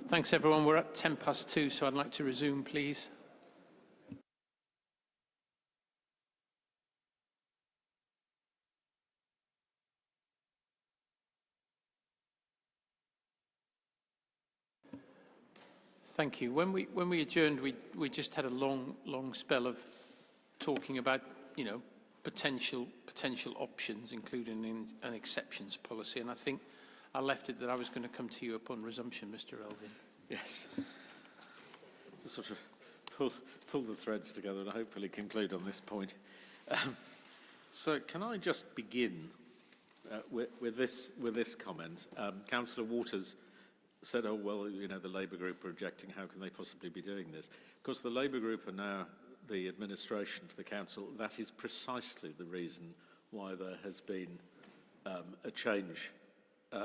Thanks, everyone. We're at 2:10, so I'd like to resume, please. Thank you. When we adjourned, we just had a long spell of talking about, potential options, including an exceptions policy. And I think I left it that I was going to come to you upon resumption, Mr. Elvin. Yes. To sort of pull the threads together and hopefully conclude on this point. So can I just begin with this comment? Councillor Waters said, oh, well, the Labour group are objecting, how can they possibly be doing this? Of course, the Labour group are now the administration for the council. That is precisely the reason why there has been a change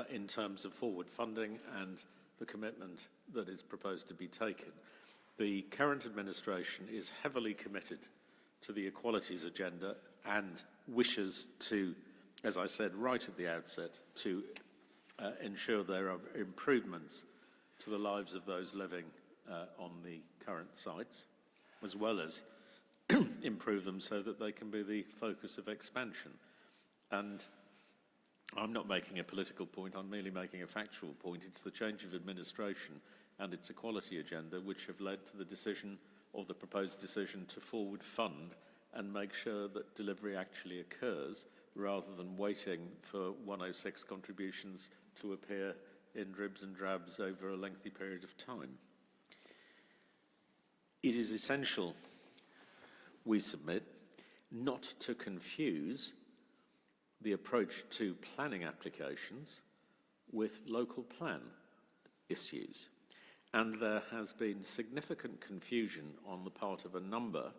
in terms of forward funding and the commitment that is proposed to be taken. The current administration is heavily committed to the equalities agenda and wishes to, as I said right at the outset, to ensure there are improvements to the lives of those living on the current sites, as well as improve them so that they can be the focus of expansion. And I'm not making a political point, I'm merely making a factual point. It's the change of administration and its equality agenda which have led to the decision, or the proposed decision, to forward fund and make sure that delivery actually occurs, rather than waiting for 106 contributions to appear in dribs and drabs over a lengthy period of time. It is essential, we submit, not to confuse the approach to planning applications with local plan issues. And there has been significant confusion on the part of a number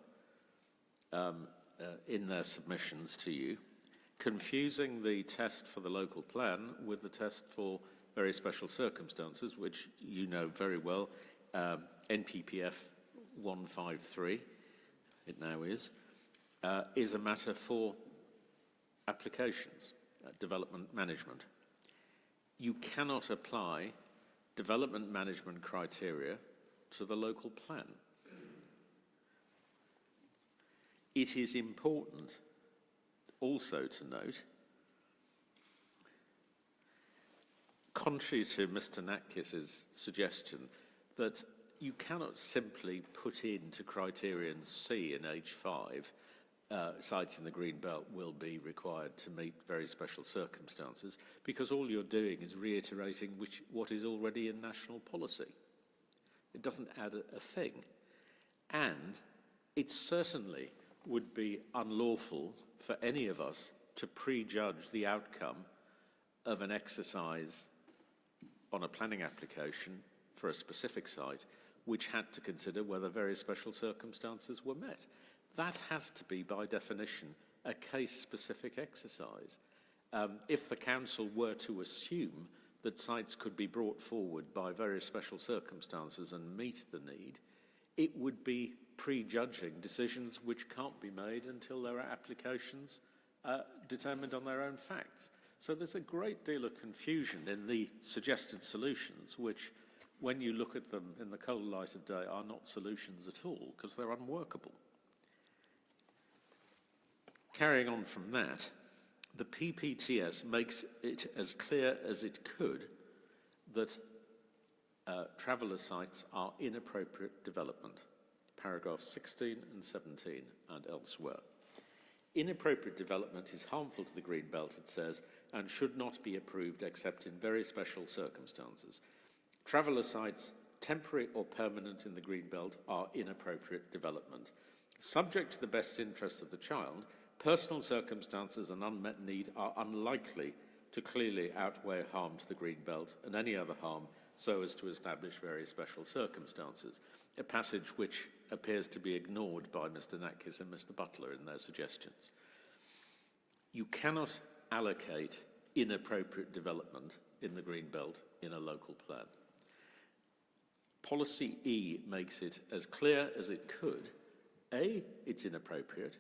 in their submissions to you, confusing the test for the local plan with the test for very special circumstances, which you know very well, NPPF 153, it now is a matter for applications, development management. You cannot apply development management criteria to the local plan. It is important also to note, contrary to Mr. Natkis's suggestion, that you cannot simply put into criterion C in H5 sites in the Green Belt will be required to meet very special circumstances, because all you're doing is reiterating what is already in national policy. It doesn't add a thing. And it certainly would be unlawful for any of us to prejudge the outcome of an exercise on a planning application for a specific site which had to consider whether very special circumstances were met. That has to be, by definition, a case-specific exercise. If the council were to assume that sites could be brought forward by very special circumstances and meet the need, it would be prejudging decisions which can't be made until there are applications determined on their own facts. So there's a great deal of confusion in the suggested solutions, which, when you look at them in the cold light of day, are not solutions at all, because they're unworkable. Carrying on from that, the PPTS makes it as clear as it could that traveller sites are inappropriate development, paragraphs 16 and 17 and elsewhere. Inappropriate development is harmful to the Green Belt, it says, and should not be approved except in very special circumstances. Traveller sites, temporary or permanent in the Green Belt, are inappropriate development. Subject to the best interests of the child, personal circumstances and unmet need are unlikely to clearly outweigh harm to the Green Belt and any other harm so as to establish very special circumstances, a passage which appears to be ignored by Mr. Natkis and Mr. Butler in their suggestions. You cannot allocate inappropriate development in the Green Belt in a local plan. Policy E makes it as clear as it could. A, it's inappropriate.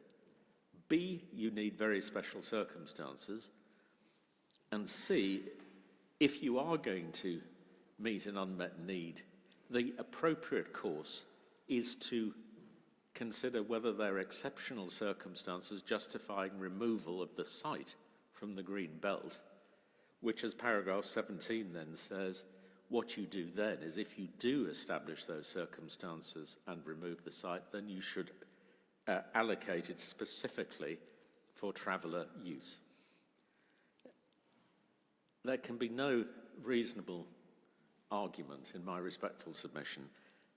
B, you need very special circumstances. And C, if you are going to meet an unmet need, the appropriate course is to consider whether there are exceptional circumstances justifying removal of the site from the green belt, which, as paragraph 17 then says, what you do then is if you do establish those circumstances and remove the site, then you should allocate it specifically for traveller use. There can be no reasonable argument, in my respectful submission,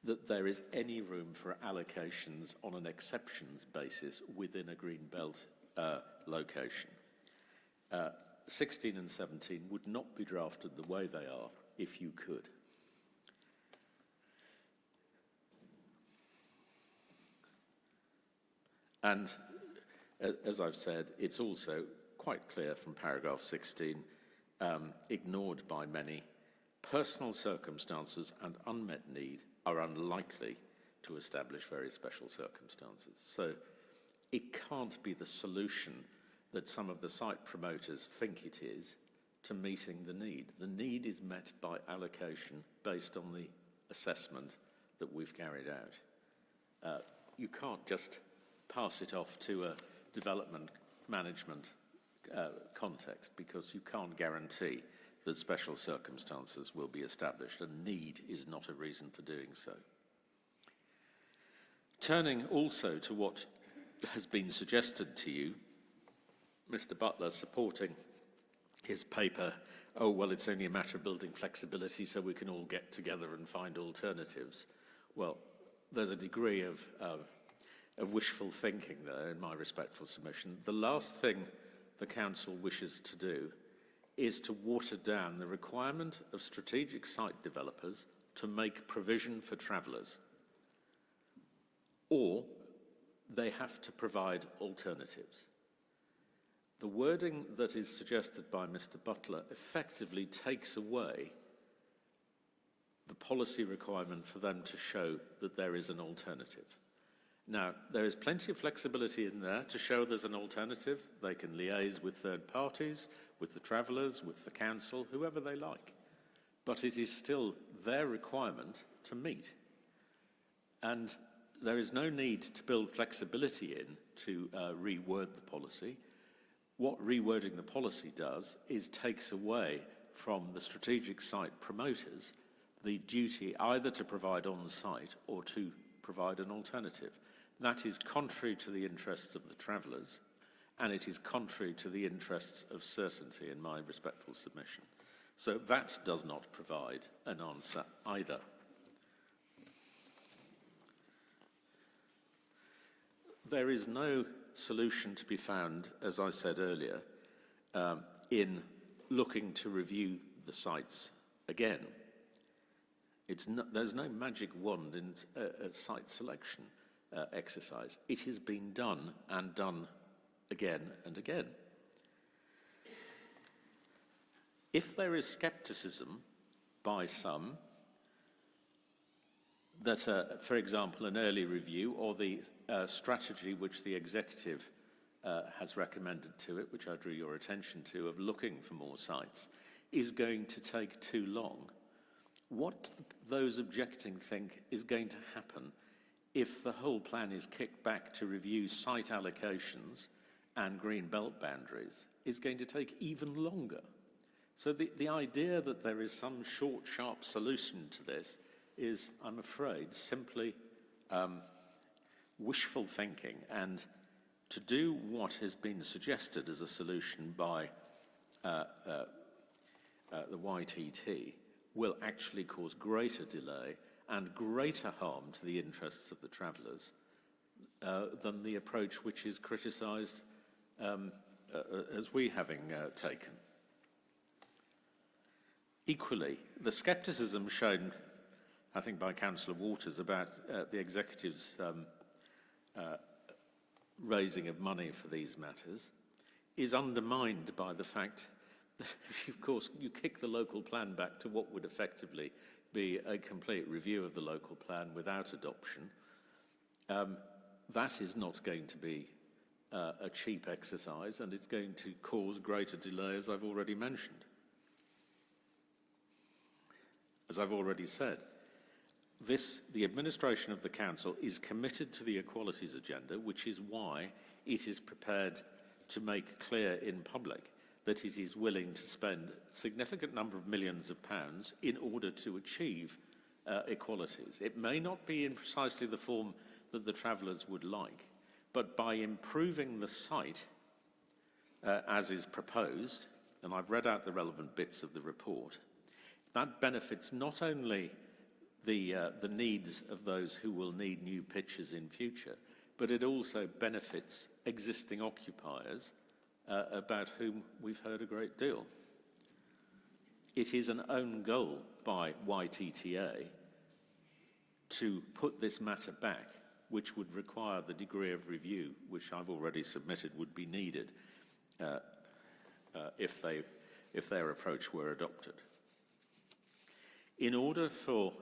that there is any room for allocations on an exceptions basis within a green belt location. 16 and 17 would not be drafted the way they are if you could. And as I've said, it's also quite clear from paragraph 16, ignored by many, personal circumstances and unmet need are unlikely to establish very special circumstances. So it can't be the solution that some of the site promoters think it is to meeting the need. The need is met by allocation based on the assessment that we've carried out. You can't just pass it off to a development management context, because you can't guarantee that special circumstances will be established, and need is not a reason for doing so. Turning also to what has been suggested to you, Mr. Butler supporting his paper, oh, well, it's only a matter of building flexibility so we can all get together and find alternatives. Well, there's a degree of wishful thinking there, in my respectful submission. The last thing the Council wishes to do is to water down the requirement of strategic site developers to make provision for travellers, or they have to provide alternatives. The wording that is suggested by Mr. Butler effectively takes away the policy requirement for them to show that there is an alternative. Now, there is plenty of flexibility in there to show there's an alternative. They can liaise with third parties, with the travellers, with the council, whoever they like. But it is still their requirement to meet. And there is no need to build flexibility in to reword the policy. What rewording the policy does is takes away from the strategic site promoters the duty either to provide on-site or to provide an alternative. That is contrary to the interests of the travellers, and it is contrary to the interests of certainty, in my respectful submission. So that does not provide an answer either. There is no solution to be found, as I said earlier, in looking to review the sites again. There's no magic wand in a site selection exercise. It has been done and done again and again. If there is scepticism by some that, for example, an early review or the strategy which the executive has recommended to it, which I drew your attention to, of looking for more sites, is going to take too long, what those objecting think is going to happen if the whole plan is kicked back to review site allocations and green belt boundaries is going to take even longer. So the idea that there is some short, sharp solution to this is, I'm afraid, simply wishful thinking. And to do what has been suggested as a solution by the YTT will actually cause greater delay and greater harm to the interests of the travellers than the approach which is criticised as we having taken. Equally, the scepticism shown, I think, by Councillor Waters about the executive's raising of money for these matters is undermined by the fact that, of course, you kick the local plan back to what would effectively be a complete review of the local plan without adoption. That is not going to be a cheap exercise, and it's going to cause greater delay, as I've already mentioned. as I've already said, the administration of the council is committed to the equalities agenda, which is why it is prepared to make clear in public that it is willing to spend a significant number of millions of pounds in order to achieve equalities. It may not be in precisely the form that the travellers would like, but by improving the site as is proposed, and I've read out the relevant bits of the report, that benefits not only the needs of those who will need new pitches in future, but it also benefits existing occupiers about whom we've heard a great deal. It is an own goal by YTTA to put this matter back, which would require the degree of review which I've already submitted would be needed if their approach were adopted. In order for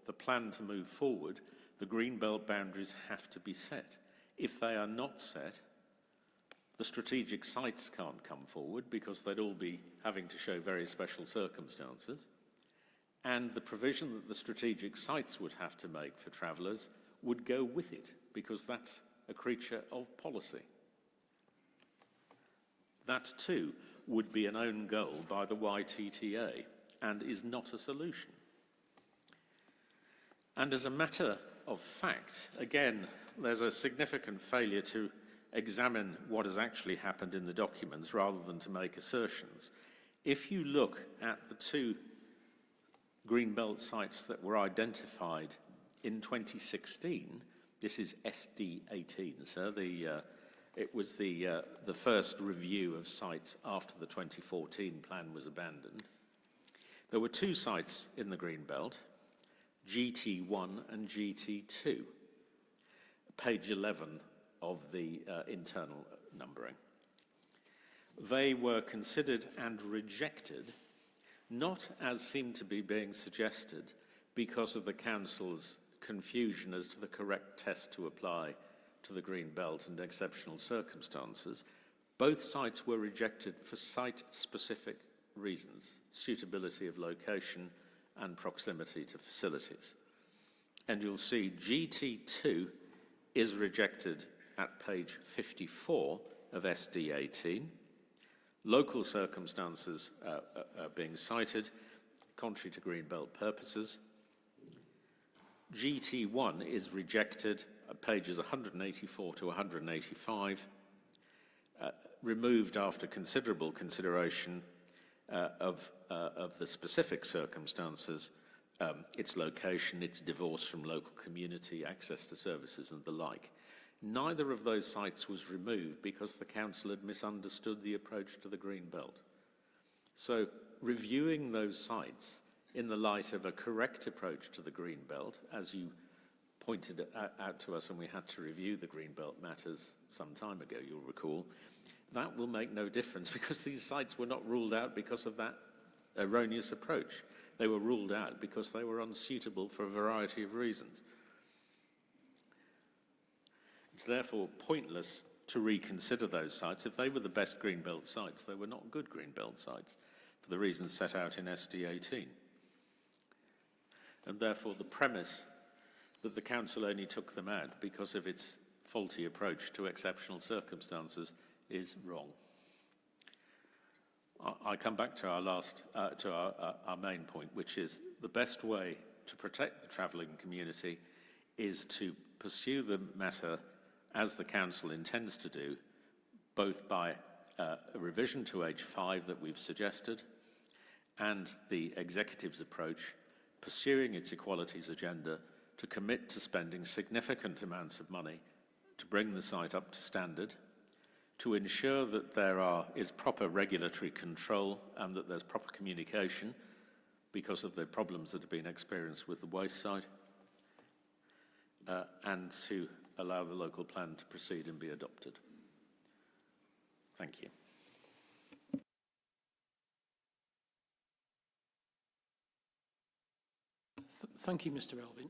the plan to move forward, the greenbelt boundaries have to be set. If they are not set, the strategic sites can't come forward because they'd all be having to show very special circumstances. And the provision that the strategic sites would have to make for travellers would go with it because that's a creature of policy. That too would be an own goal by the YTTA and is not a solution. And as a matter of fact, again, there's a significant failure to examine what has actually happened in the documents rather than to make assertions. If you look at the two greenbelt sites that were identified in 2016, this is SD18, so it was the first review of sites after the 2014 plan was abandoned. There were two sites in the greenbelt, GT1 and GT2, page 11 of the internal numbering. They were considered and rejected, not as seemed to be being suggested, because of the council's confusion as to the correct test to apply to the green belt and exceptional circumstances. Both sites were rejected for site-specific reasons, suitability of location and proximity to facilities. And you'll see GT2 is rejected at page 54 of SD18. Local circumstances are being cited, contrary to greenbelt purposes. GT1 is rejected at pages 184 to 185, removed after considerable consideration of the specific circumstances, its location, its divorce from local community, access to services and the like. Neither of those sites was removed because the council had misunderstood the approach to the green belt. So reviewing those sites in the light of a correct approach to the green belt, as you pointed out to us when we had to review the green belt matters some time ago, you'll recall, that will make no difference because these sites were not ruled out because of that erroneous approach. They were ruled out because they were unsuitable for a variety of reasons. It's therefore pointless to reconsider those sites. If they were the best greenbelt sites, they were not good greenbelt sites for the reasons set out in SD18. And therefore the premise that the council only took them out because of its faulty approach to exceptional circumstances is wrong. I come back to our main point, which is the best way to protect the travelling community is to pursue the matter as the council intends to do, both by a revision to age 5 that we've suggested and the executive's approach, pursuing its equalities agenda to commit to spending significant amounts of money to bring the site up to standard, to ensure that there is proper regulatory control and that there's proper communication because of the problems that have been experienced with the waste site, and to allow the local plan to proceed and be adopted. Thank you. Thank you, Mr. Elvin.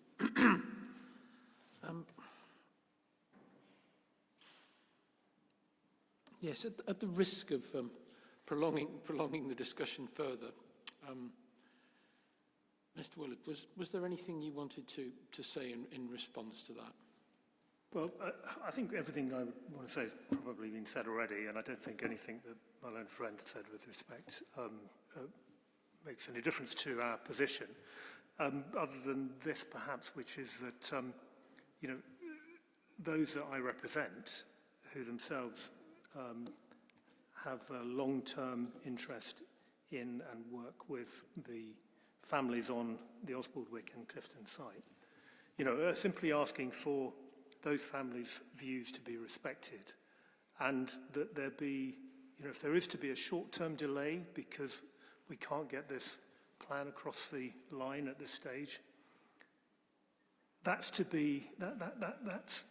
Yes, at the risk of prolonging the discussion further, Mr. Willard, was there anything you wanted to say in response to that? Well, I think everything I want to say has probably been said already, and I don't think anything that my learned friend said with respect makes any difference to our position, other than this perhaps, which is that, you know, those that I represent, who themselves have a long-term interest in and work with the families on the Oswaldwick and Clifton site, you know, are simply asking for those families' views to be respected, and that there be, you know, if there is to be a short-term delay because we can't get this plan across the line at this stage, that's to be, that's,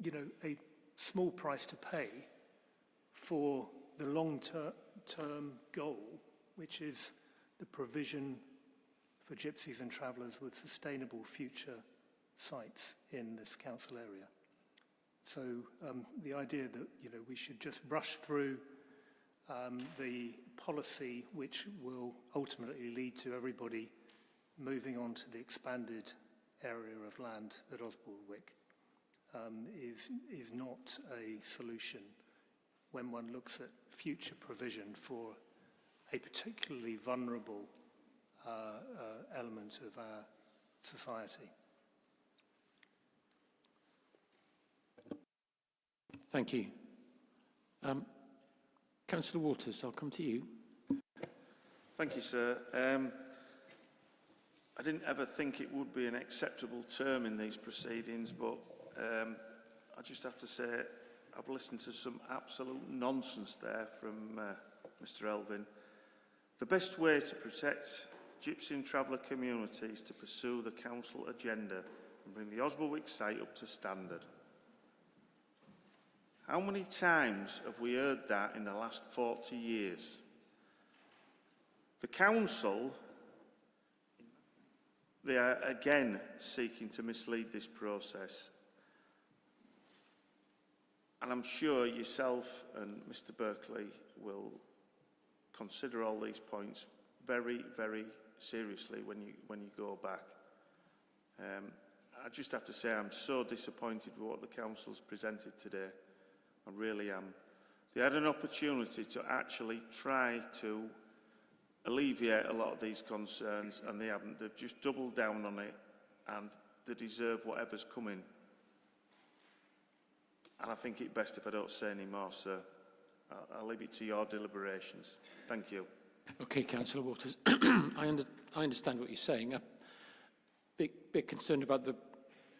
you know, a small price to pay for the long-term goal, which is the provision for gypsies and travellers with sustainable future sites in this council area. So the idea that, you know, we should just rush through the policy which will ultimately lead to everybody moving on to the expanded area of land at Oswaldwick is not a solution when one looks at future provision for a particularly vulnerable element of our society. Thank you. Councillor Waters, I'll come to you. Thank you, sir. I didn't ever think it would be an acceptable term in these proceedings, but I just have to say I've listened to some absolute nonsense there from Mr. Elvin. The best way to protect gypsy and traveller communities is to pursue the council agenda and bring the Oswaldwick site up to standard. How many times have we heard that in the last 40 years? The council, they are again seeking to mislead this process. And I'm sure yourself and Mr. Berkeley will consider all these points very, very seriously when you go back. I just have to say I'm so disappointed with what the council's presented today. I really am. They had an opportunity to actually try to alleviate a lot of these concerns, and they haven't. They've just doubled down on it, and they deserve whatever's coming. And I think it's best if I don't say any more, sir. I'll leave it to your deliberations. Thank you. Okay, Councillor Waters. I understand what you're saying. I'm a bit concerned about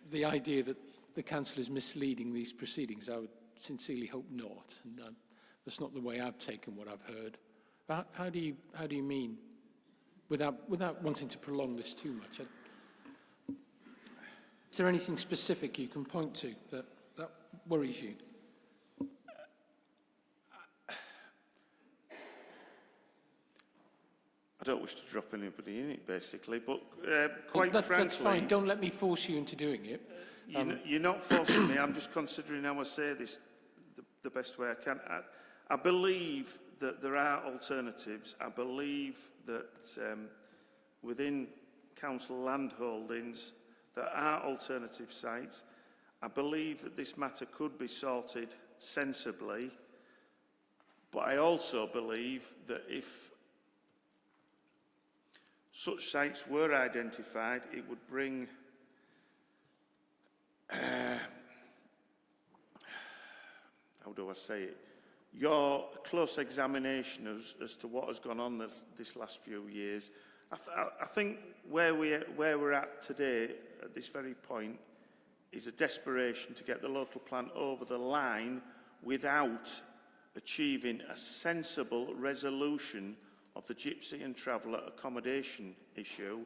the idea that the council is misleading these proceedings. I would sincerely hope not, and that's not the way I've taken what I've heard. How do you mean, without wanting to prolong this too much? Is there anything specific you can point to that worries you? I don't wish to drop anybody in it, basically, but quite frankly... That's fine. Don't let me force you into doing it. You're not forcing me. I'm just considering how I say this the best way I can. I believe that there are alternatives. I believe that within council land holdings there are alternative sites. I believe that this matter could be sorted sensibly, but I also believe that if such sites were identified, it would bring how do I say it? Your close examination as to what has gone on this last few years. I think where we're at today, at this very point, is a desperation to get the local plan over the line without achieving a sensible resolution of the gypsy and traveller accommodation issue,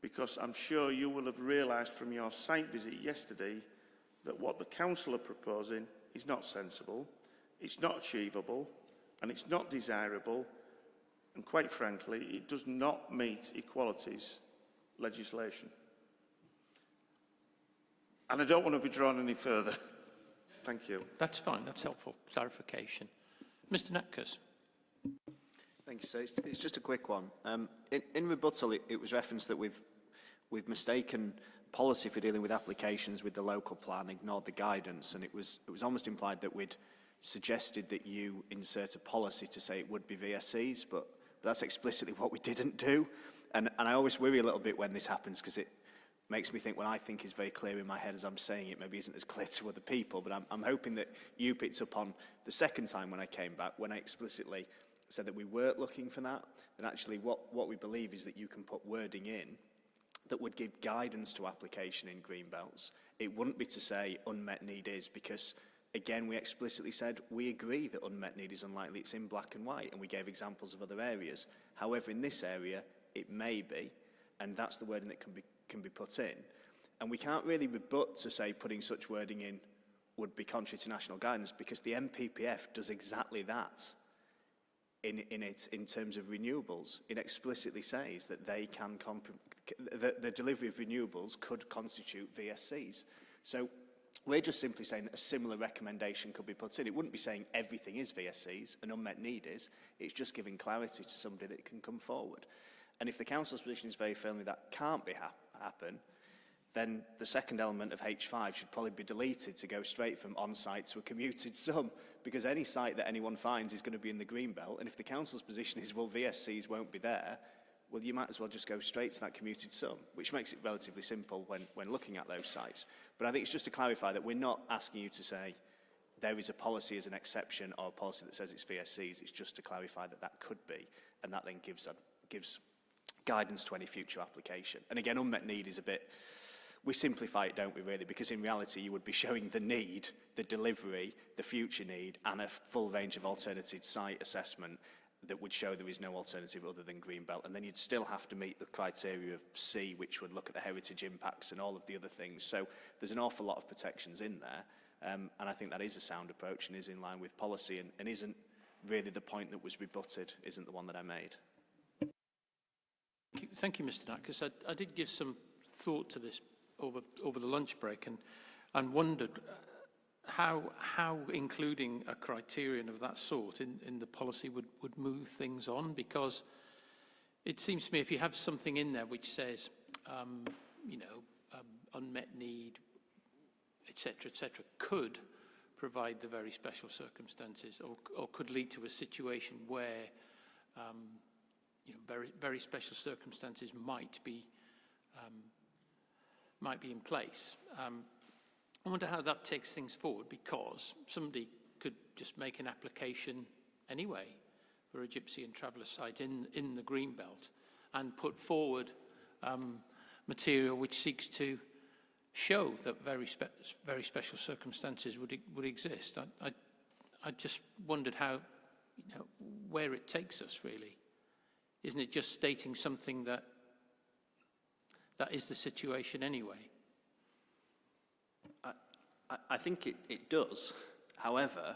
because I'm sure you will have realised from your site visit yesterday that what the council are proposing is not sensible, it's not achievable, and it's not desirable, and quite frankly, it does not meet equalities legislation. And I don't want to be drawn any further. Thank you. That's fine. That's helpful clarification. Mr. Natkus. Thank you, sir. It's just a quick one. In rebuttal, it was referenced that we've mistaken policy for dealing with applications with the local plan, ignored the guidance, and it was almost implied that we'd suggested that you insert a policy to say it would be VSCs, but that's explicitly what we didn't do. And I always worry a little bit when this happens because it makes me think what I think is very clear in my head as I'm saying it maybe isn't as clear to other people, but I'm hoping that you picked up on the second time when I came back, when I explicitly said that we weren't looking for that, and actually what we believe is that you can put wording in that would give guidance to application in green belts. It wouldn't be to say unmet need is, because again we explicitly said we agree that unmet need is unlikely, it's in black and white, and we gave examples of other areas. However, in this area it may be, and that's the wording that can be put in. And we can't really rebut to say putting such wording in would be contrary to national guidance, because the MPPF does exactly that in terms of renewables. It explicitly says that they can the delivery of renewables could constitute VSCs. So we're just simply saying that a similar recommendation could be put in. It wouldn't be saying everything is VSCs, an unmet need is. It's just giving clarity to somebody that can come forward. And if the council's position is very firmly that can't be happen, then the second element of H5 should probably be deleted to go straight from on-site to a commuted sum, because any site that anyone finds is going to be in the green belt, and if the council's position is, well, VSCs won't be there, well, you might as well just go straight to that commuted sum, which makes it relatively simple when looking at those sites. But I think it's just to clarify that we're not asking you to say there is a policy as an exception or a policy that says it's VSCs. It's just to clarify that that could be, and that then gives guidance to any future application. And again, unmet need is a bit, we simplify it, don't we, really? Because in reality, you would be showing the need, the delivery, the future need, and a full range of alternative site assessment that would show there is no alternative other than Greenbelt. And then you'd still have to meet the criteria of C, which would look at the heritage impacts and all of the other things. So there's an awful lot of protections in there. And I think that is a sound approach and is in line with policy, and isn't really the point that was rebutted, isn't the one that I made. Thank you, Mr. Knack, because I did give some thought to this over the lunch break and wondered how including a criterion of that sort in the policy would move things on, because it seems to me if you have something in there which says, unmet need, etc., could provide the very special circumstances, or could lead to a situation where very, very special circumstances might be in place. I wonder how that takes things forward, because somebody could just make an application anyway for a gypsy and traveller site in the green belt and put forward material which seeks to show that very special circumstances would exist. I just wondered how, where it takes us, really. Isn't it just stating something that is the situation anyway? I think it does. However,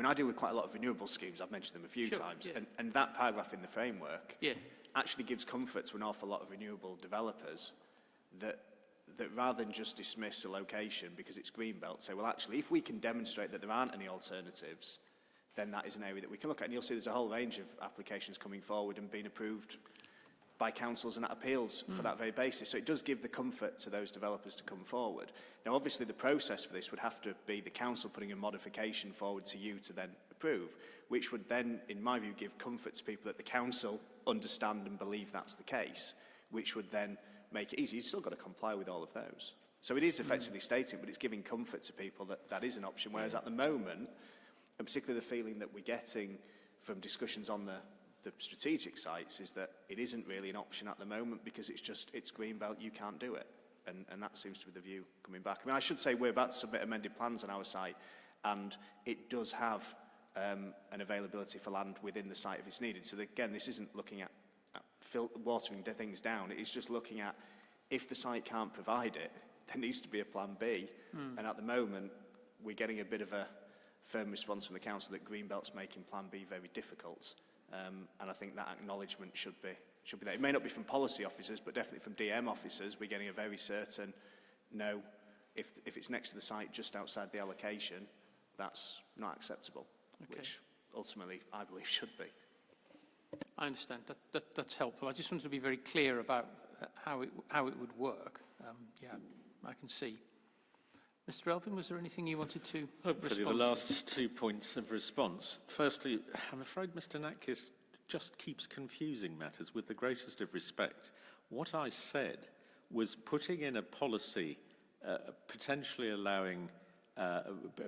I deal with quite a lot of renewable schemes. I've mentioned them a few times. Yeah. And that paragraph in the framework actually gives comfort to an awful lot of renewable developers that rather than just dismiss a location because it's greenbelt, say, well, actually, if we can demonstrate that there aren't any alternatives, then that is an area that we can look at. And you'll see there's a whole range of applications coming forward and being approved by councils and at appeals for that very basis. So it does give the comfort to those developers to come forward. Now, obviously, the process for this would have to be the council putting a modification forward to you to then approve, which would then, in my view, give comfort to people that the council understand and believe that's the case, which would then make it easy. You've still got to comply with all of those. So it is effectively stating, but it's giving comfort to people that that is an option, whereas at the moment, and particularly the feeling that we're getting from discussions on the strategic sites is that it isn't really an option at the moment because it's greenbelt, you can't do it. And that seems to be the view coming back. I mean, I should say we're about to submit amended plans on our site, and it does have an availability for land within the site if it's needed. So again, this isn't looking at watering things down. It's just looking at if the site can't provide it, there needs to be a plan B. And at the moment, we're getting a bit of a firm response from the council that greenbelt's making plan B very difficult. And I think that acknowledgement should be there. It may not be from policy officers, but definitely from DM officers. We're getting a very certain no. If it's next to the site just outside the allocation, that's not acceptable, which ultimately I believe should be. I understand. That's helpful. I just wanted to be very clear about how it would work. Yeah, I can see. Mr. Elvin, was there anything you wanted to Hopefully respond the to? last 2 points of response. Firstly, I'm afraid Mr. Natkis just keeps confusing matters with the greatest of respect. What I said was putting in a policy potentially allowing,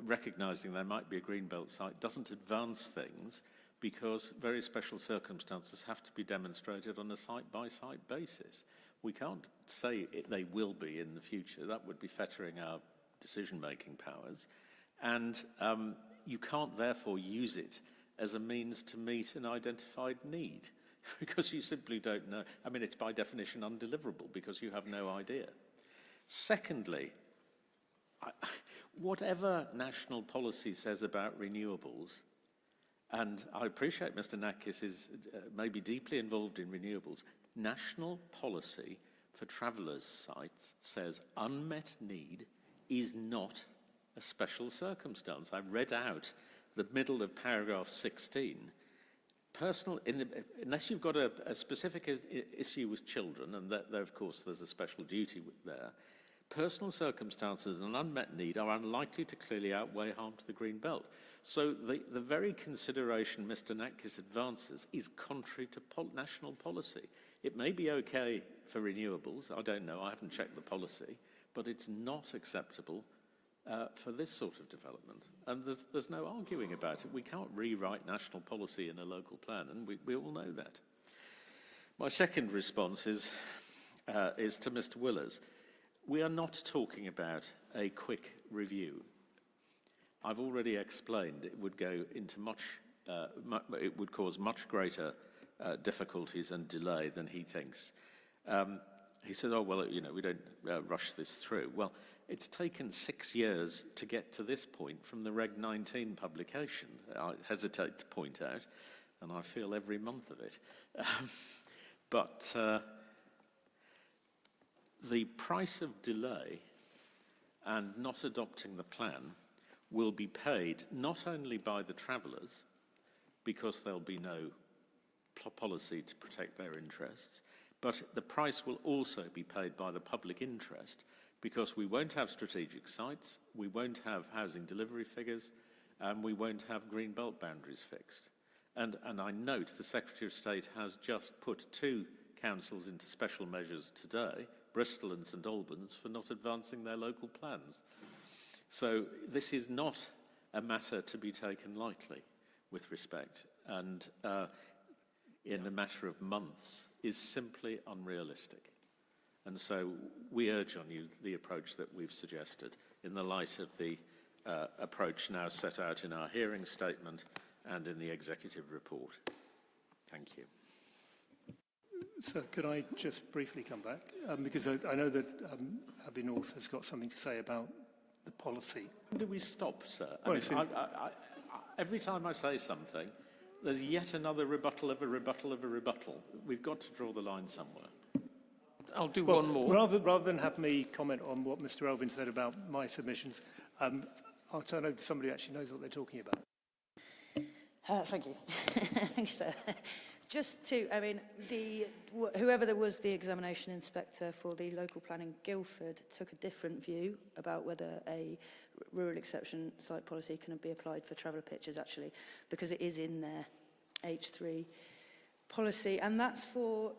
recognising there might be a greenbelt site doesn't advance things because very special circumstances have to be demonstrated on a site-by-site basis. We can't say they will be in the future. That would be fettering our decision-making powers. And you can't therefore use it as a means to meet an identified need because you simply don't know. I mean, it's by definition undeliverable because you have no idea. Secondly, whatever national policy says about renewables, and I appreciate Mr. Natkis is maybe deeply involved in renewables, national policy for travellers' sites says unmet need is not a special circumstance. I read out the middle of paragraph 16. Unless you've got a specific issue with children, and there, of course, there's a special duty there, personal circumstances and unmet need are unlikely to clearly outweigh harm to the green belt. So the very consideration Mr. Natkis advances is contrary to national policy. It may be okay for renewables, I don't know, I haven't checked the policy, but it's not acceptable for this sort of development. And there's no arguing about it. We can't rewrite national policy in a local plan, and we all know that. My second response is to Mr. Willers. We are not talking about a quick review. I've already explained it would go into it would cause much greater difficulties and delay than he thinks. He said, oh, well, we don't rush this through. Well, it's taken 6 years to get to this point from the Reg 19 publication, I hesitate to point out, and I feel every month of it. But the price of delay and not adopting the plan will be paid not only by the travellers, because there'll be no policy to protect their interests, but the price will also be paid by the public interest, because we won't have strategic sites, we won't have housing delivery figures, and we won't have green belt boundaries fixed. And I note the Secretary of State has just put 2 councils into special measures today, Bristol and St Albans, for not advancing their local plans. So this is not a matter to be taken lightly, with respect, and in a matter of months is simply unrealistic. And so we urge on you the approach that we've suggested in the light of the approach now set out in our hearing statement and in the executive report. Thank you. So could I just briefly come back? Because I know that Abbey North has got something to say about the policy. When do we stop, sir? Well, Every time I say something, there's yet another rebuttal of a rebuttal of a rebuttal. We've got to draw the line somewhere. I'll do one more. Rather than have me comment on what Mr. Elvin said about my submissions, I'll turn over to somebody who actually knows what they're talking about. Thank you. Thanks, sir. Just to, I mean, whoever there was the examination inspector for the local planning Guildford took a different view about whether a rural exception site policy can be applied for traveller pitches, actually, because it is in their H3 policy, and that's for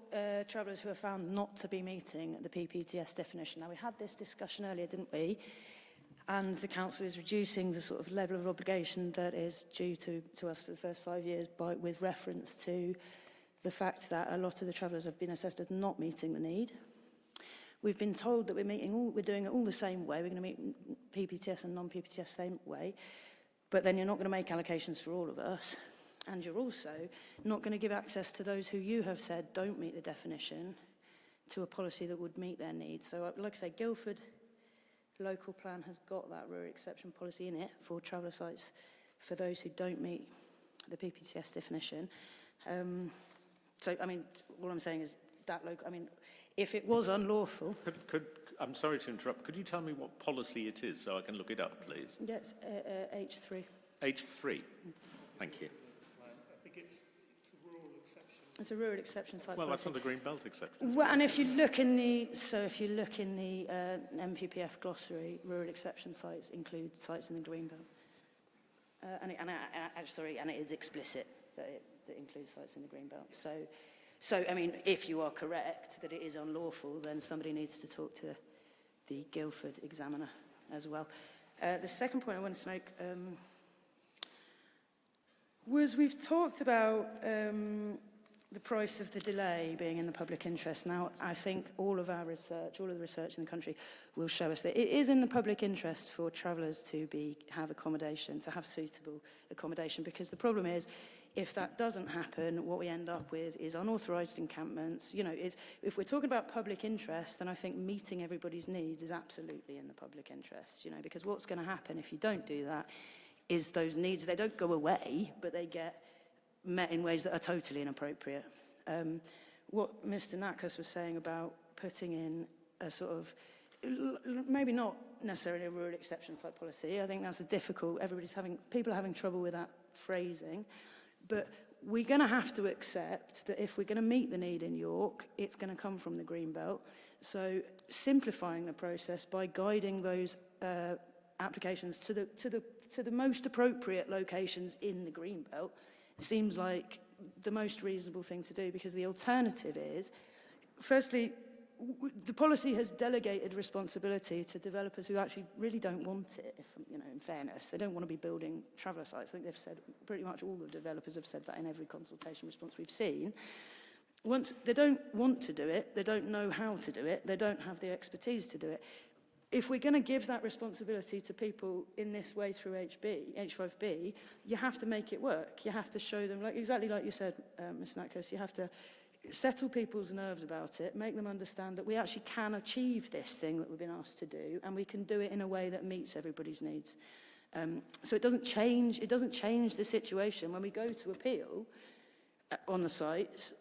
travellers who are found not to be meeting the PPTS definition. Now, we had this discussion earlier, didn't we? And the council is reducing the sort of level of obligation that is due to us for the first 5 years with reference to the fact that a lot of the travellers have been assessed as not meeting the need. We've been told that we're doing it all the same way. We're going to meet PPTS and non-PPTS same way, but then you're not going to make allocations for all of us, and you're also not going to give access to those who you have said don't meet the definition to a policy that would meet their needs. So, like I say, Guildford local plan has got that rural exception policy in it for traveller sites for those who don't meet the PPTS definition. So, I mean, all I'm saying is that local, I mean, if it was unlawful... I'm sorry to interrupt. Could you tell me what policy it is so I can look it up, please? Yes, H3. H3. Thank you. I think it's a rural exception It's a rural exception site Well, that's policy. under green belt exception. Well, and if you look in the, MPPF glossary, rural exception sites include sites in the green belt. And it is explicit that it includes sites in the green belt. So, I mean, if you are correct that it is unlawful, then somebody needs to talk to the Guildford examiner as well. The second point I wanted to make was we've talked about the price of the delay being in the public interest. Now, I think all of the research in the country will show us that it is in the public interest for travellers to have accommodation, to have suitable accommodation, because the problem is, if that doesn't happen, what we end up with is unauthorised encampments. You know, if we're talking about public interest, then I think meeting everybody's needs is absolutely in the public interest, you know, because what's going to happen if you don't do that is those needs, they don't go away, but they get met in ways that are totally inappropriate. What Mr. Nakas was saying about putting in a sort of, maybe not necessarily a rural exception type policy, I think that's a difficult, people are having trouble with that phrasing, but we're going to have to accept that if we're going to meet the need in York, it's going to come from the green belt. So simplifying the process by guiding those applications to the most appropriate locations in the green belt seems like the most reasonable thing to do, because the alternative is, firstly, the policy has delegated responsibility to developers who actually really don't want it, if, you know, in fairness. They don't want to be building traveller sites. I think they've said, pretty much all the developers have said that in every consultation response we've seen. Once they don't want to do it, they don't know how to do it, they don't have the expertise to do it. If we're going to give that responsibility to people in this way through H5B, you have to make it work. You have to show them, exactly like you said, Ms. Natkos, you have to settle people's nerves about it, make them understand that we actually can achieve this thing that we've been asked to do, and we can do it in a way that meets everybody's needs. So it doesn't change the situation when we go to appeal on the sites.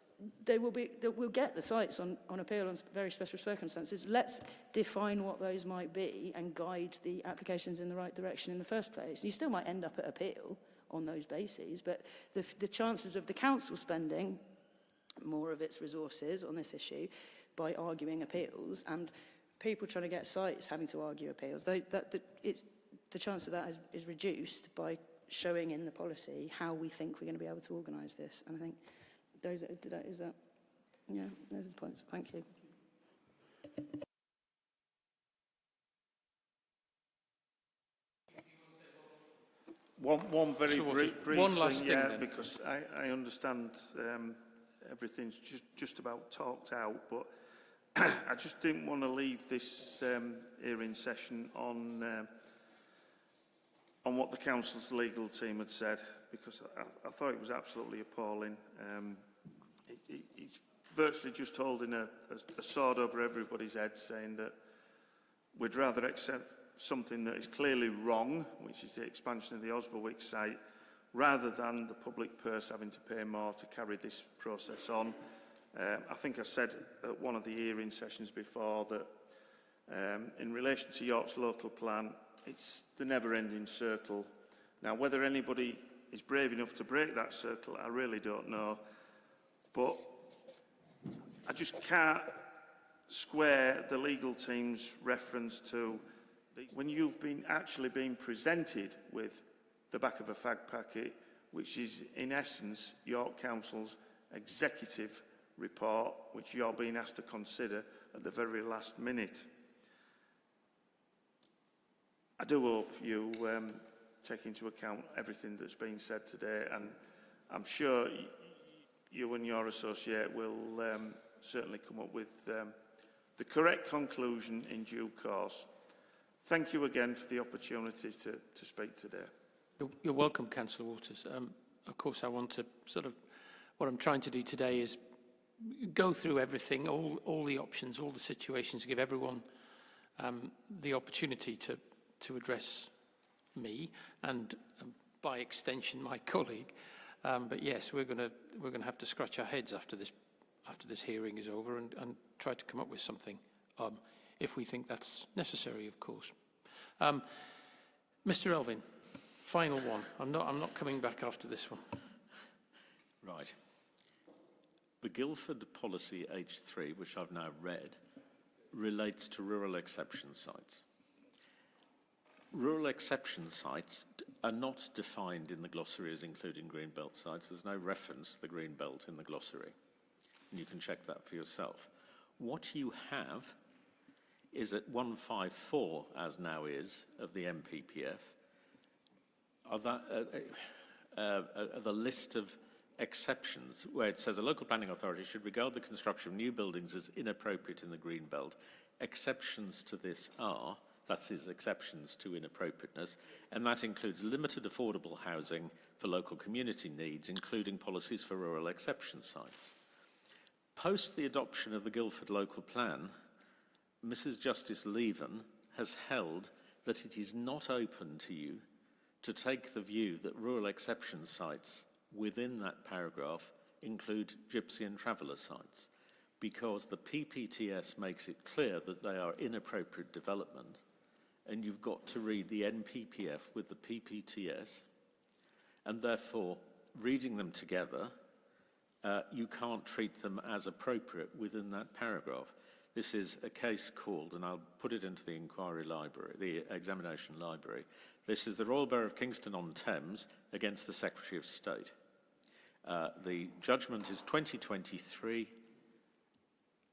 We'll get the sites on appeal on very special circumstances. Let's define what those might be and guide the applications in the right direction in the first place. You still might end up at appeal on those bases, but the chances of the council spending more of its resources on this issue by arguing appeals, and people trying to get sites having to argue appeals, the chance of that is reduced by showing in the policy how we think we're going to be able to organise this. And I think those are the points. Thank you. One very brief one last thing, thing, yeah, then. because I understand everything's just about talked out, but I just didn't want to leave this hearing session on what the council's legal team had said, because I thought it was absolutely appalling. It's virtually just holding a sword over everybody's head, saying that we'd rather accept something that is clearly wrong, which is the expansion of the Osberwick site, rather than the public purse having to pay more to carry this process on. I think I said at one of the hearing sessions before that in relation to York's local plan, it's the never-ending circle. Now, whether anybody is brave enough to break that circle, I really don't know. But I just can't square the legal team's reference to when you've actually been presented with the back of a fag packet, which is in essence York Council's executive report, which you're being asked to consider at the very last minute. I do hope you take into account everything that's been said today, and I'm sure you and your associate will certainly come up with the correct conclusion in due course. Thank you again for the opportunity to speak today. You're welcome, Councillor Waters. Of course, I want to what I'm trying to do today is go through everything, all the options, all the situations, give everyone the opportunity to address me and by extension my colleague. But yes, we're going to have to scratch our heads after this hearing is over and try to come up with something, if we think that's necessary, of course. Mr. Elvin, final one. I'm not coming back after this one. Right. The Guildford Policy H3, which I've now read, relates to rural exception sites. Rural exception sites are not defined in the glossary as including greenbelt sites. There's no reference to the greenbelt in the glossary. And you can check that for yourself. What you have is at 154, as now is, of the MPPF, the list of exceptions where it says a local planning authority should regard the construction of new buildings as inappropriate in the greenbelt. Exceptions to this are, that is, exceptions to inappropriateness, and that includes limited affordable housing for local community needs, including policies for rural exception sites. Post the adoption of the Guildford Local Plan, Mrs. Justice Leven has held that it is not open to you to take the view that rural exception sites within that paragraph include gypsy and traveller sites, because the PPTS makes it clear that they are inappropriate development, and you've got to read the NPPF with the PPTS, and therefore, reading them together, you can't treat them as appropriate within that paragraph. This is a case called, and I'll put it into the inquiry library, the examination library. This is the Royal Borough of Kingston-on-Thames against the Secretary of State. The judgment is 2023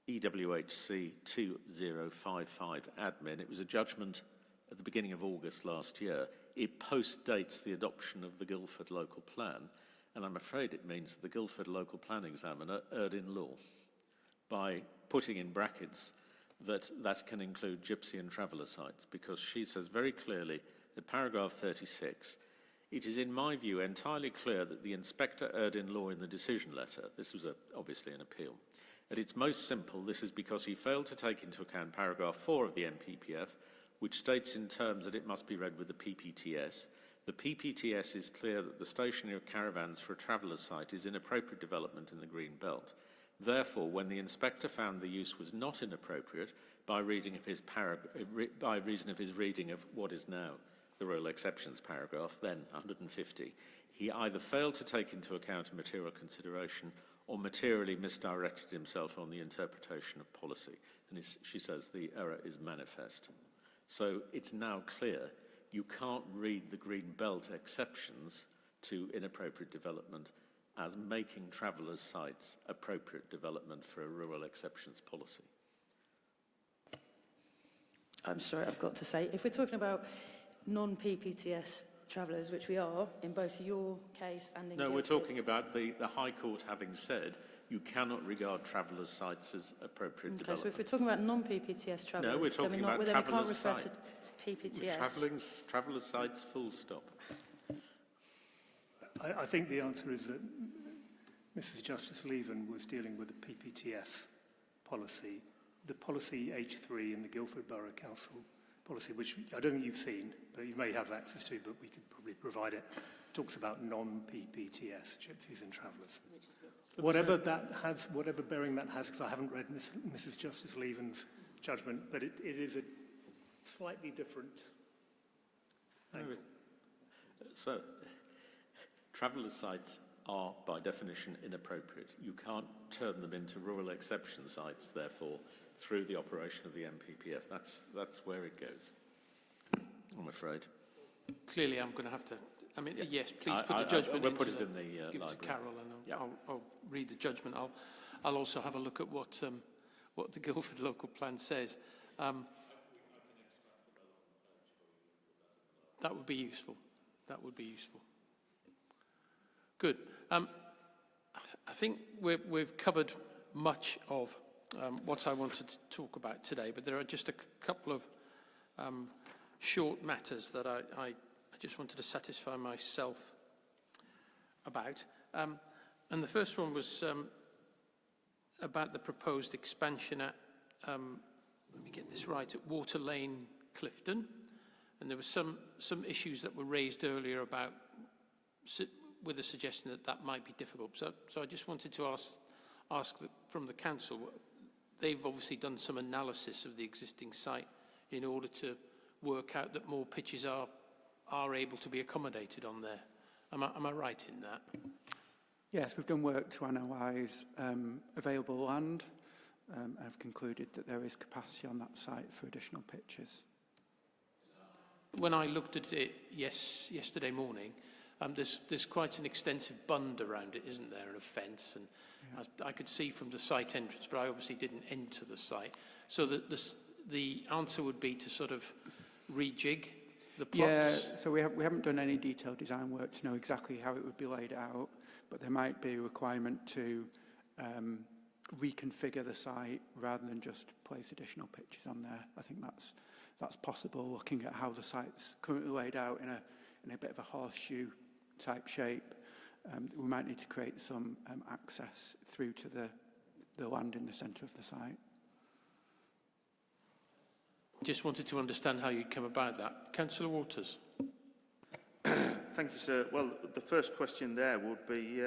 EWHC 2055 admin. It was a judgment at the beginning of August last year. It post-dates the adoption of the Guildford Local Plan, and I'm afraid it means that the Guildford Local Plan examiner erred in law by putting in brackets that that can include gypsy and traveller sites, because she says very clearly at paragraph 36, it is in my view entirely clear that the inspector erred in law in the decision letter. This was obviously an appeal. At its most simple, this is because he failed to take into account paragraph 4 of the MPPF, which states in terms that it must be read with the PPTS. The PPTS is clear that the stationing of caravans for a traveller site is inappropriate development in the Green Belt. Therefore, when the inspector found the use was not inappropriate, by reason of his reading of what is now the Rural Exceptions paragraph, then 150, he either failed to take into account a material consideration or materially misdirected himself on the interpretation of policy. And she says the error is manifest. So it's now clear you can't read the Green Belt exceptions to inappropriate development as making travellers' sites appropriate development for a rural exceptions policy. I'm sorry, I've got to say, if we're talking about non-PPTS travellers, which we are, in both your case and in No, Guildford. we're talking about the High Court having said you cannot regard travellers' sites as appropriate development. So if we're talking about non-PPTS travellers, no, we're talking about travellers' then we can't refer sites. to PPTS. Travellers' sites, full stop. I think the answer is that Mrs. Justice Leven was dealing with the PPTS policy, the policy H3 in the Guildford Borough Council policy, which I don't think you've seen, but you may have access to, but we could probably provide it. It talks about non-PPTS, gypsies and travellers. Whatever that has, whatever bearing that has, because I haven't read Mrs. Justice Leven's judgment, but it is a slightly different angle. So, travellers' sites are, by definition, inappropriate. You can't turn them into rural exception sites, therefore, through the operation of the MPPF. That's where it goes, I'm afraid. Clearly, I'm going to have to. I mean, yes, please put the judgment. We'll put it in the give library. it to Carol, and Yeah. I'll read the judgment. I'll also have a look at what the Guildford Local Plan says. That would be useful. That would be useful. Good. I think we've covered much of what I wanted to talk about today, but there are just a couple of short matters that I just wanted to satisfy myself about. And the first one was about the proposed expansion at, let me get this right, at Water Lane, Clifton. And there were some issues that were raised earlier about with the suggestion that that might be difficult. So I just wanted to ask from the council, they've obviously done some analysis of the existing site in order to work out that more pitches are able to be accommodated on there. Am I right in that? Yes, we've done work to analyse available land and have concluded that there is capacity on that site for additional pitches. When I looked at it yesterday morning, there's quite an extensive bund around it, isn't there, and a fence, and yeah. I could see from the site entrance, but I obviously didn't enter the site. So the answer would be to sort of rejig the plots? Yeah, so we haven't done any detailed design work to know exactly how it would be laid out, but there might be a requirement to reconfigure the site rather than just place additional pitches on there. I think that's possible, looking at how the site's currently laid out in a bit of a horseshoe type shape. We might need to create some access through to the land in the centre of the site. Just wanted to understand how you'd come about that. Councillor Waters. Thank you, sir. Well, the first question there would be,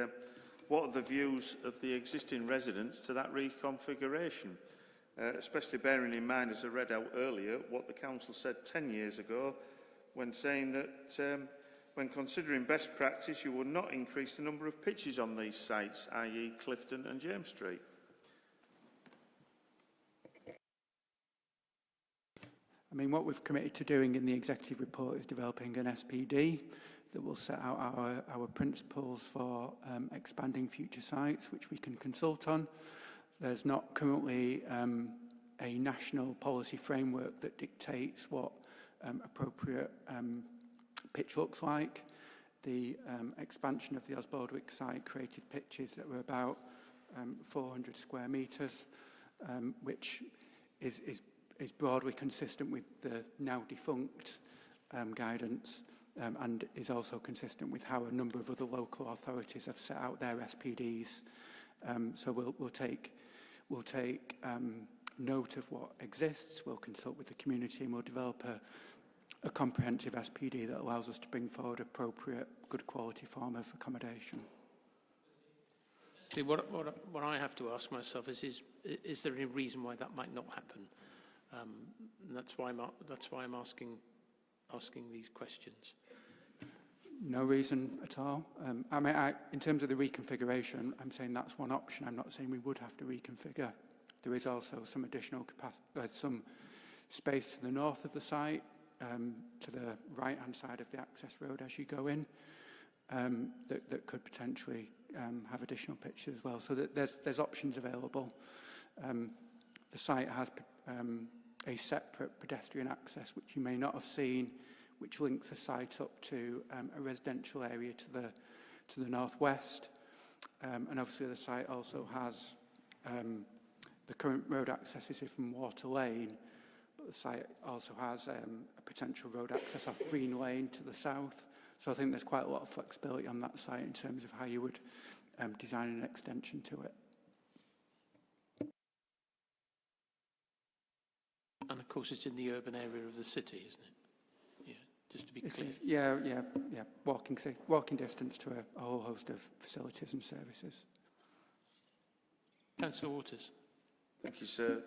what are the views of the existing residents to that reconfiguration? Especially bearing in mind, as I read out earlier, what the council said 10 years ago when saying that when considering best practice, you would not increase the number of pitches on these sites, i.e. Clifton and James Street. I mean, what we've committed to doing in the executive report is developing an SPD that will set out our principles for expanding future sites, which we can consult on. There's not currently a national policy framework that dictates what appropriate pitch looks like. The expansion of the Osbaldwick site created pitches that were about 400 square metres, which is broadly consistent with the now defunct guidance and is also consistent with how a number of other local authorities have set out their SPDs. So we'll take note of what exists, we'll consult with the community, and we'll develop a comprehensive SPD that allows us to bring forward appropriate, good quality form of accommodation. See, what I have to ask myself is there any reason why that might not happen? And that's why I'm asking these questions. No reason at all. I mean, in terms of the reconfiguration, I'm saying that's one option. I'm not saying we would have to reconfigure. There is also some additional some space to the north of the site, to the right-hand side of the access road as you go in, that could potentially have additional pitches as well. So that there's options available. The site has a separate pedestrian access, which you may not have seen, which links the site up to a residential area to the northwest. And obviously the site also has the current road access is from Water Lane, but the site also has a potential road access off Green Lane to the south. So I think there's quite a lot of flexibility on that site in terms of how you would design an extension to it. And of course, it's in the urban area of the city, isn't it? Yeah, just to be clear. Yeah. Walking distance to a whole host of facilities and services. Councillor Waters. Thank you, sir.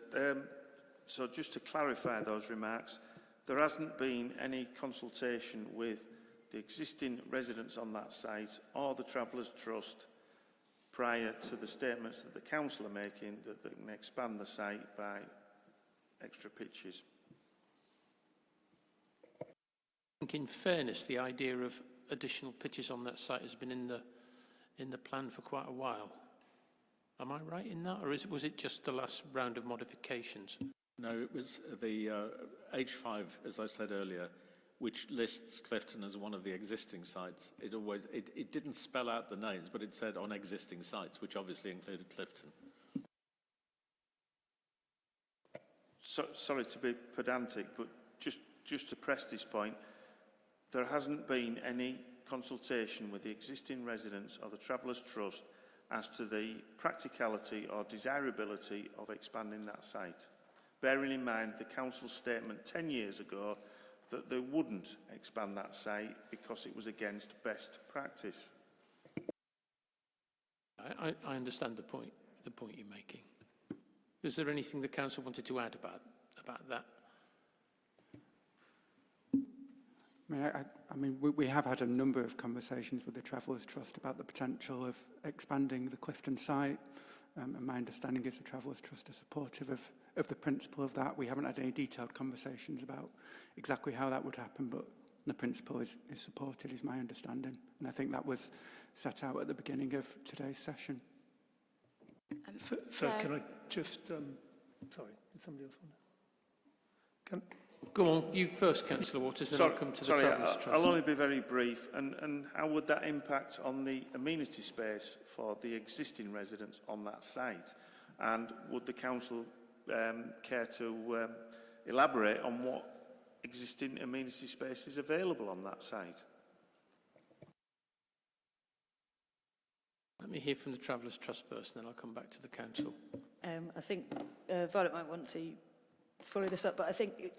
So just to clarify those remarks, there hasn't been any consultation with the existing residents on that site or the Travellers Trust prior to the statements that the council are making that they can expand the site by extra pitches. I think in fairness, the idea of additional pitches on that site has been in the plan for quite a while. Am I right in that, or was it just the last round of modifications? No, it was the H5, as I said earlier, which lists Clifton as one of the existing sites. It didn't spell out the names, but it said on existing sites, which obviously included Clifton. So, sorry to be pedantic, but just to press this point, there hasn't been any consultation with the existing residents or the Travellers Trust as to the practicality or desirability of expanding that site, bearing in mind the council's statement 10 years ago that they wouldn't expand that site because it was against best practice. I understand the point you're making. Is there anything the council wanted to add about that? I We have had a number of conversations with the Travellers Trust about the potential of expanding the Clifton site. And my understanding is the Travellers Trust are supportive of the principle of that. We haven't had any detailed conversations about exactly how that would happen, but the principle is supported, is my understanding. And I think that was set out at the beginning of today's session. So can I just, sorry, did somebody else want to? Go on, you first, Councillor Waters, then I'll come to the Travellers Trust. I'll only be very brief. And how would that impact on the amenity space for the existing residents on that site? And would the council care to elaborate on what existing amenity space is available on that site? Let me hear from the Travellers Trust first, and then I'll come back to the council. I think Violet might want to follow this up, but I think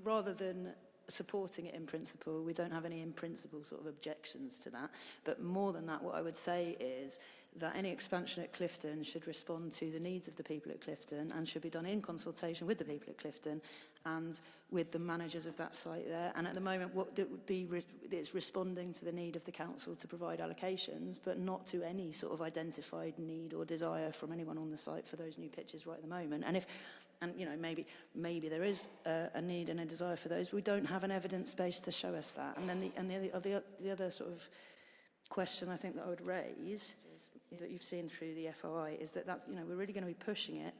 rather than supporting it in principle, we don't have any in principle sort of objections to that. But more than that, what I would say is that any expansion at Clifton should respond to the needs of the people at Clifton and should be done in consultation with the people at Clifton and with the managers of that site there. And at the moment, it's responding to the need of the council to provide allocations, but not to any sort of identified need or desire from anyone on the site for those new pitches right at the moment. And you know, maybe there is a need and a desire for those, but we don't have an evidence base to show us that. And then the other sort of question I think that I would raise is that you've seen through the FOI is that we're really going to be pushing it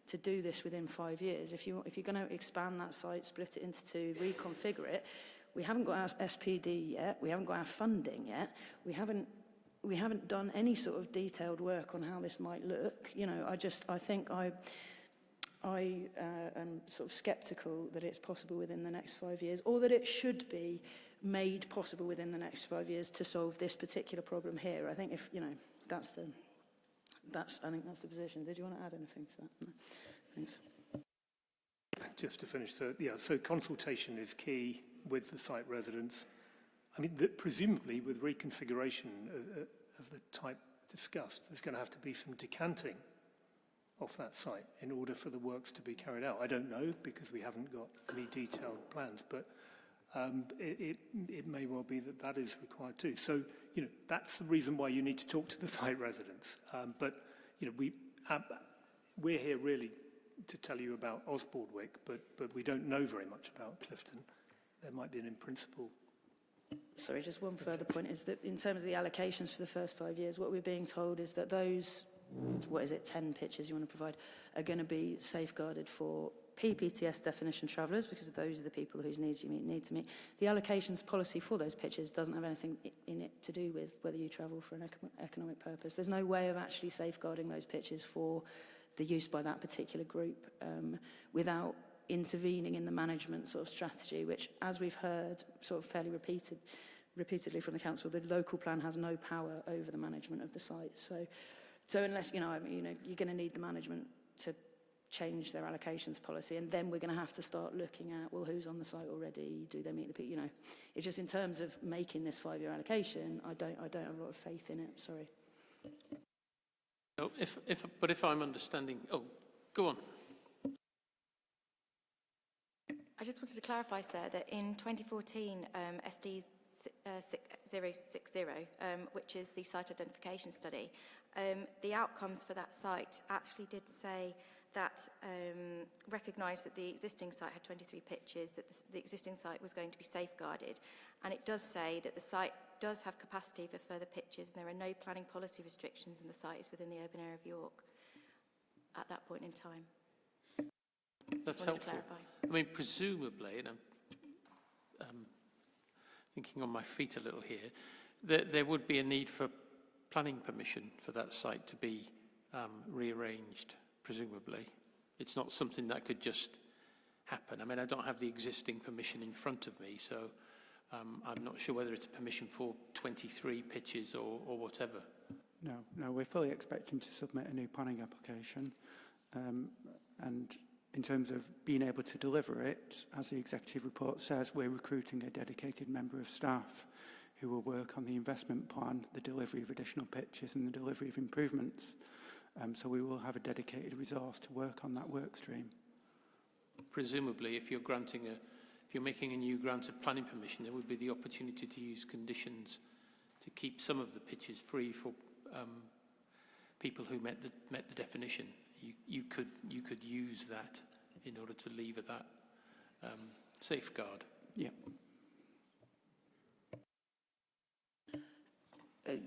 to do this within 5 years. If you're going to expand that site, split it into two, reconfigure it, we haven't got our SPD yet, we haven't got our funding yet, we haven't done any sort of detailed work on how this might look. You know, I think I am sort of sceptical that it's possible within the next 5 years, or that it should be made possible within the next 5 years to solve this particular problem here. I think if, you know, I think that's the position. Did you want to add anything to that? No. Thanks. Just to finish, so consultation is key with the site residents. I mean, presumably with reconfiguration of the type discussed, there's going to have to be some decanting off that site in order for the works to be carried out. I don't know because we haven't got any detailed plans, but it may well be that is required too. So, you know, that's the reason why you need to talk to the site residents. But, you know, we're here really to tell you about Osborne-Wick, but we don't know very much about Clifton. There might be an in principle. Sorry, just one further point is that in terms of the allocations for the first 5 years, what we're being told is that those, 10 pitches you want to provide, are going to be safeguarded for PPTS definition travellers, because those are the people whose needs you need to meet. The allocations policy for those pitches doesn't have anything in it to do with whether you travel for an economic purpose. There's no way of actually safeguarding those pitches for the use by that particular group without intervening in the management sort of strategy, which, as we've heard sort of fairly repeatedly from the council, the local plan has no power over the management of the site. So unless, you know, you're going to need the management to change their allocations policy, and then we're going to have to start looking at, well, who's on the site already? Do they meet the people? You know, it's just in terms of making this 5-year allocation, I don't have a lot of faith in it. Sorry. So if I'm understanding, go on. I just wanted to clarify, sir, that in 2014, SD 060, which is the site identification study, the outcomes for that site actually did say that recognised that the existing site had 23 pitches, that the existing site was going to be safeguarded, and it does say that the site does have capacity for further pitches, and there are no planning policy restrictions, and the site is within the urban area of York at that point in time. That's helpful. I mean, presumably, and I'm thinking on my feet a little here, there would be a need for planning permission for that site to be rearranged, presumably. It's not something that could just happen. I mean, I don't have the existing permission in front of me, so I'm not sure whether it's permission for 23 pitches or whatever. No, we're fully expecting to submit a new planning application. And in terms of being able to deliver it, as the executive report says, we're recruiting a dedicated member of staff who will work on the investment plan, the delivery of additional pitches and the delivery of improvements. So we will have a dedicated resource to work on that work stream. Presumably, if you're granting if you're making a new grant of planning permission, there would be the opportunity to use conditions to keep some of the pitches free for people who met the definition. You could use that in order to lever that safeguard. Yeah.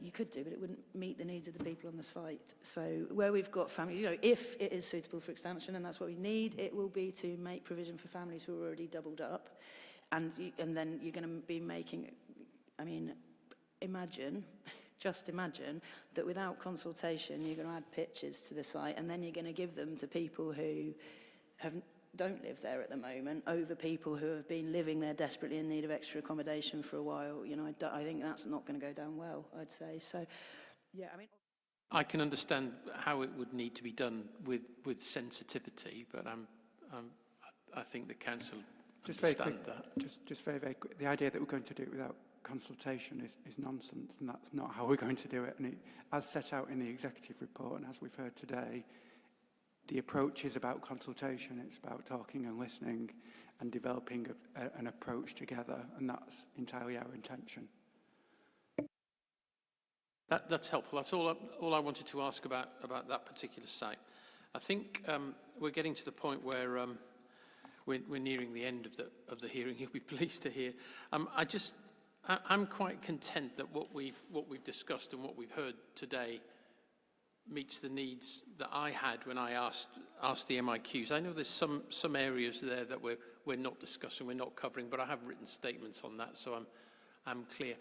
You could do, but it wouldn't meet the needs of the people on the site. So where we've got families, you know, if it is suitable for expansion, and that's what we need, it will be to make provision for families who are already doubled up. And then you're going to be making, I mean, just imagine that without consultation, you're going to add pitches to the site, and then you're going to give them to people who don't live there at the moment, over people who have been living there desperately in need of extra accommodation for a while. You know, I think that's not going to go down well, I'd say. So, yeah, I mean, I can understand how it would need to be done with sensitivity, but I think the council understand that. Just very, very quick. The idea that we're going to do it without consultation is nonsense, and that's not how we're going to do it. And as set out in the executive report, and as we've heard today, the approach is about consultation. It's about talking and listening and developing an approach together, and that's entirely our intention. That's helpful. That's all I wanted to ask about that particular site. I think we're getting to the point where we're nearing the end of the hearing. You'll be pleased to hear. I'm quite content that what we've discussed and what we've heard today meets the needs that I had when I asked the MIQs. I know there's some areas there that we're not discussing, we're not covering, but I have written statements on that, so I'm clear.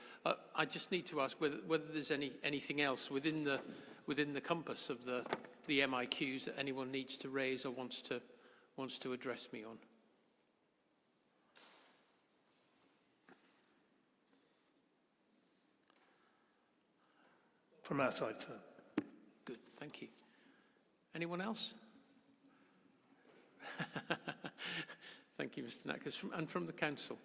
I just need to ask whether there's anything else within the compass of the MIQs that anyone needs to raise or wants to address me on. From our side, sir. Good, thank you. Anyone else? Thank you, Mr. Nackers. And from the council?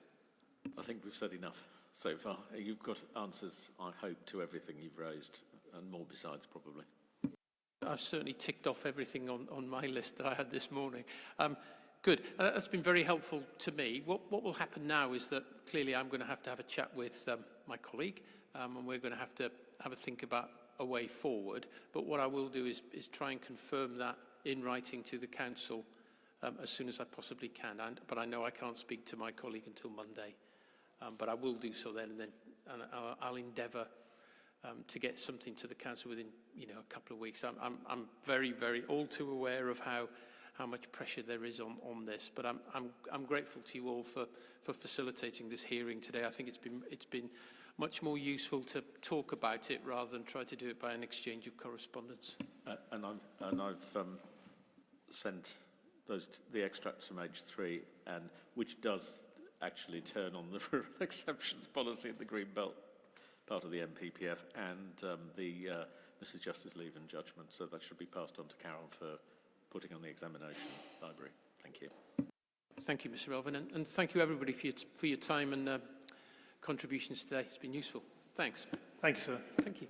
I think we've said enough so far. You've got answers, I hope, to everything you've raised, and more besides, probably. I've certainly ticked off everything on my list that I had this morning. Good. That's been very helpful to me. What will happen now is that clearly I'm going to have a chat with my colleague, and we're going to have a think about a way forward. But what I will do is try and confirm that in writing to the council as soon as I possibly can. But I know I can't speak to my colleague until Monday. But I will do so then, and I'll endeavour to get something to the council within a couple of weeks. I'm very, very all too aware of how much pressure there is on this. But I'm grateful to you all for facilitating this hearing today. I think it's been much more useful to talk about it rather than try to do it by an exchange of correspondence. And I've sent the extracts from H3, and which does actually turn on the rural exceptions policy in the Green Belt, part of the MPPF, and the Mrs. Justice Leave and Judgment. So that should be passed on to Carol for putting on the examination library. Thank you. Thank you, Mr. Elvin, and thank you everybody for your time and contributions today. It's been useful. Thanks. Thank you, sir. Thank you.